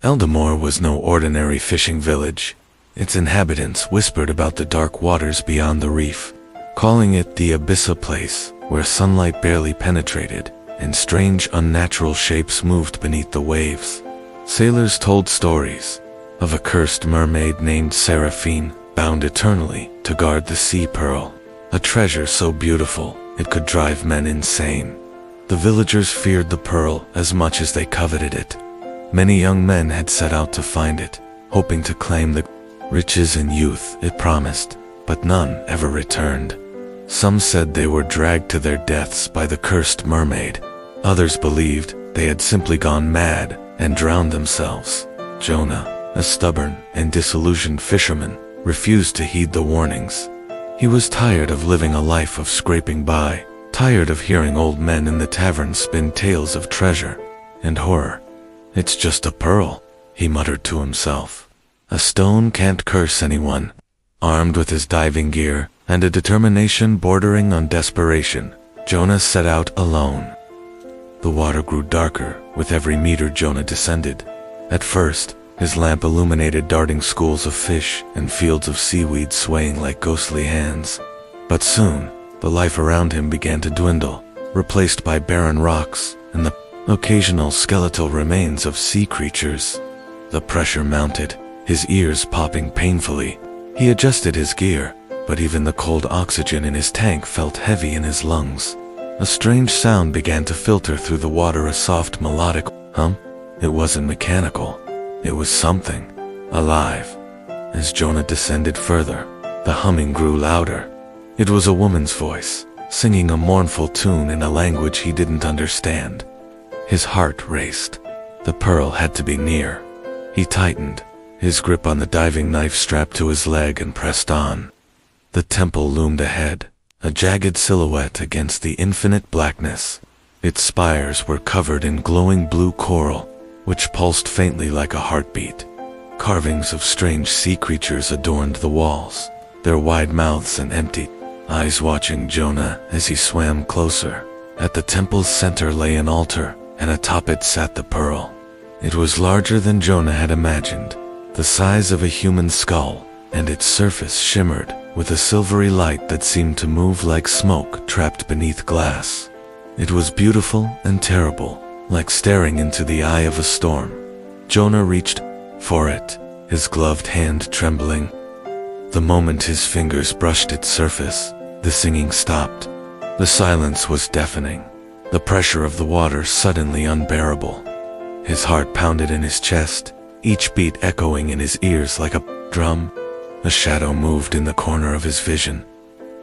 Eldamore was no ordinary fishing village. Its inhabitants whispered about the dark waters beyond the reef, calling it the Abyssa place, where sunlight barely penetrated, and strange unnatural shapes moved beneath the waves. Sailors told stories of a cursed mermaid named Seraphine, bound eternally to guard the sea pearl, a treasure so beautiful it could drive men insane. The villagers feared the pearl as much as they coveted it. Many young men had set out to find it, hoping to claim the riches and youth it promised, but none ever returned. Some said they were dragged to their deaths by the cursed mermaid. Others believed they had simply gone mad and drowned themselves. Jonah, a stubborn and disillusioned fisherman, refused to heed the warnings. He was tired of living a life of scraping by, tired of hearing old men in the tavern spin tales of treasure and horror. "It's just a pearl," he muttered to himself. "A stone can't curse anyone." Armed with his diving gear and a determination bordering on desperation, Jonah set out alone. The water grew darker with every meter Jonah descended. At first, his lamp illuminated darting schools of fish and fields of seaweed swaying like ghostly hands. But soon, the life around him began to dwindle, replaced by barren rocks and the occasional skeletal remains of sea creatures. The pressure mounted, his ears popping painfully. He adjusted his gear, but even the cold oxygen in his tank felt heavy in his lungs. A strange sound began to filter through the water, a soft melodic hum. It wasn't mechanical. It was something alive. As Jonah descended further, the humming grew louder. It was a woman's voice, singing a mournful tune in a language he didn't understand. His heart raced. The pearl had to be near. He tightened his grip on the diving knife strapped to his leg and pressed on. The temple loomed ahead, a jagged silhouette against the infinite blackness. Its spires were covered in glowing blue coral, which pulsed faintly like a heartbeat. Carvings of strange sea creatures adorned the walls, their wide mouths and empty eyes watching Jonah as he swam closer. At the temple's center lay an altar, and atop it sat the pearl. It was larger than Jonah had imagined, the size of a human skull, and its surface shimmered with a silvery light that seemed to move like smoke trapped beneath glass. It was beautiful and terrible, like staring into the eye of a storm. Jonah reached for it, his gloved hand trembling. The moment his fingers brushed its surface, the singing stopped. The silence was deafening, the pressure of the water suddenly unbearable. His heart pounded in his chest, each beat echoing in his ears like a drum. A shadow moved in the corner of his vision.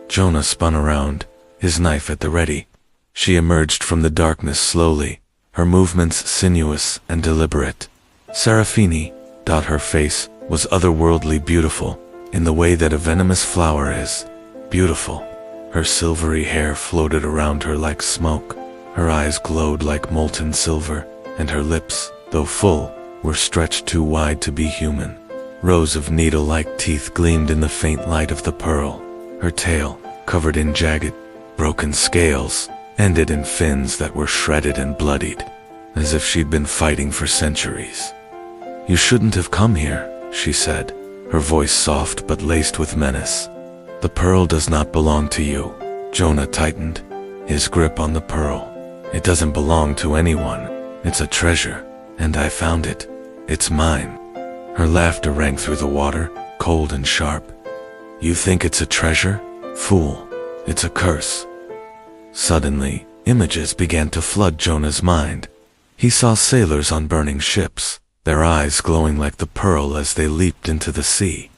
Jonah spun around, his knife at the ready. She emerged from the darkness slowly, her movements sinuous and deliberate. Seraphine, her face, was otherworldly beautiful, in the way that a venomous flower is beautiful. Her silvery hair floated around her like smoke, her eyes glowed like molten silver, and her lips, though full, were stretched too wide to be human. Rows of needle-like teeth gleamed in the faint light of the pearl. Her tail, covered in jagged, broken scales, ended in fins that were shredded and bloodied, as if she'd been fighting for centuries. "You shouldn't have come here," she said, her voice soft but laced with menace. "The pearl does not belong to you." Jonah tightened his grip on the pearl. "It doesn't belong to anyone. It's a treasure, and I found it. It's mine." Her laughter rang through the water, cold and sharp. "You think it's a treasure? Fool, it's a curse." Suddenly, images began to flood Jonah's mind. He saw sailors on burning ships, their eyes glowing like the pearl as they leaped into the sea.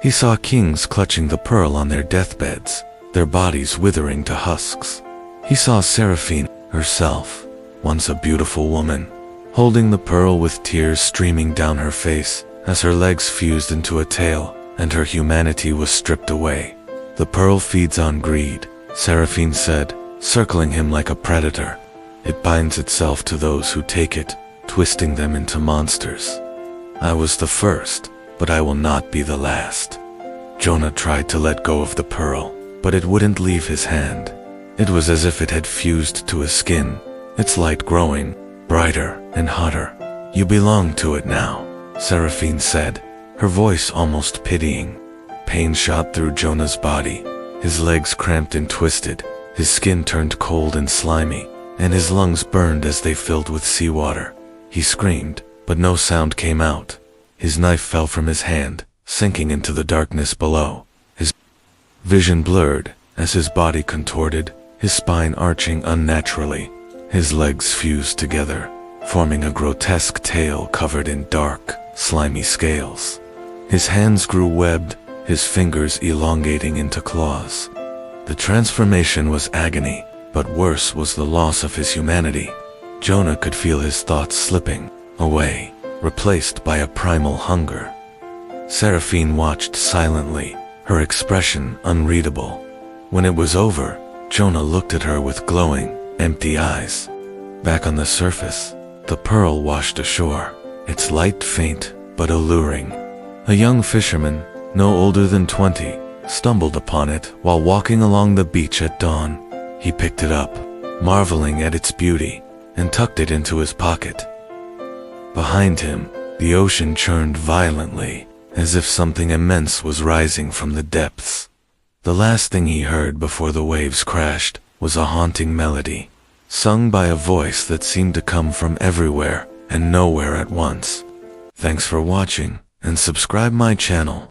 He saw kings clutching the pearl on their deathbeds, their bodies withering to husks. He saw Seraphine herself, once a beautiful woman, holding the pearl with tears streaming down her face as her legs fused into a tail and her humanity was stripped away. "The pearl feeds on greed," Seraphine said, circling him like a predator. "It binds itself to those who take it, twisting them into monsters. I was the first, but I will not be the last." Jonah tried to let go of the pearl, but it wouldn't leave his hand. It was as if it had fused to his skin, its light growing brighter and hotter. "You belong to it now." Seraphine said, her voice almost pitying. Pain shot through Jonah's body. His legs cramped and twisted, his skin turned cold and slimy, and his lungs burned as they filled with seawater. He screamed, but no sound came out. His knife fell from his hand, sinking into the darkness below. His vision blurred as his body contorted, his spine arching unnaturally. His legs fused together, forming a grotesque tail covered in dark, slimy scales. His hands grew webbed, his fingers elongating into claws. The transformation was agony, but worse was the loss of his humanity. Jonah could feel his thoughts slipping away, replaced by a primal hunger. Seraphine watched silently, her expression unreadable. When it was over, Jonah looked at her with glowing, empty eyes. Back on the surface, the pearl washed ashore, its light faint but alluring. A young fisherman, no older than 20, stumbled upon it while walking along the beach at dawn. He picked it up, marveling at its beauty, and tucked it into his pocket. Behind him, the ocean churned violently, as if something immense was rising from the depths. The last thing he heard before the waves crashed was a haunting melody, sung by a voice that seemed to come from everywhere and nowhere at once. Thanks for watching, and subscribe my channel.